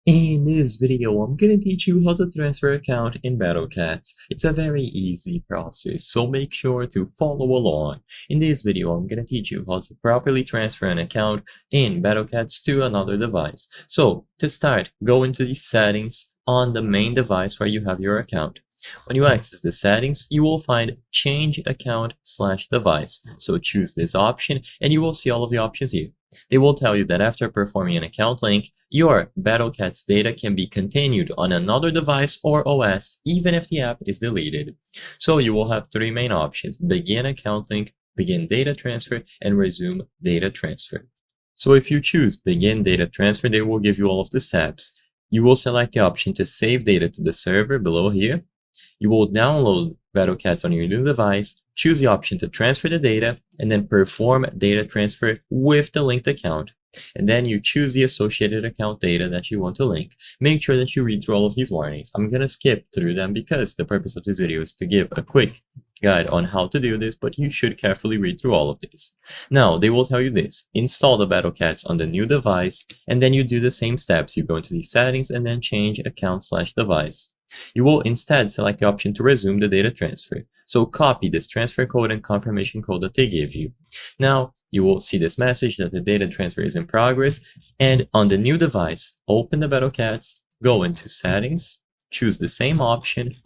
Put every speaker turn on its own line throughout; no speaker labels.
In this video, I'm gonna teach you how to transfer account in BattleCats. It's a very easy process, so make sure to follow along. In this video, I'm gonna teach you how to properly transfer an account in BattleCats to another device. So, to start, go into the settings on the main device where you have your account. When you access the settings, you will find Change Account/Device. So choose this option and you will see all of the options here. They will tell you that after performing an account link, your BattleCats data can be continued on another device or OS even if the app is deleted. So you will have three main options: begin account link, begin data transfer, and resume data transfer. So if you choose begin data transfer, they will give you all of the steps. You will select the option to save data to the server below here. You will download BattleCats on your new device, choose the option to transfer the data, and then perform data transfer with the linked account. And then you choose the associated account data that you want to link. Make sure that you read through all of these warnings. I'm going to skip through them because the purpose of this video is to give a quick guide on how to do this, but you should carefully read through all of this. Now, they will tell you this: install the BattleCats on the new device, and then you do the same steps. You go into the settings and then change account/device. You will instead select the option to resume the data transfer. So copy this transfer code and confirmation code that they give you. Now, you will see this message that the data transfer is in progress, and on the new device, open the BattleCats, go into settings, choose the same option,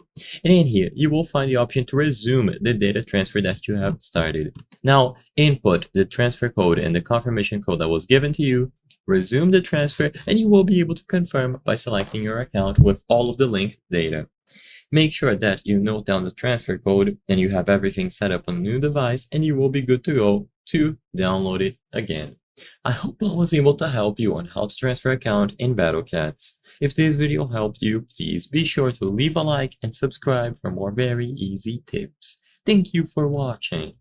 and in here, you will find the option to resume the data transfer that you have started. Now, input the transfer code and the confirmation code that was given to you, resume the transfer, and you will be able to confirm by selecting your account with all of the linked data. Make sure that you note down the transfer code and you have everything set up on the new device, and you will be good to go to download it again. I hope I was able to help you on how to transfer account in BattleCats. If this video helped you, please be sure to leave a like and subscribe for more very easy tips. Thank you for watching.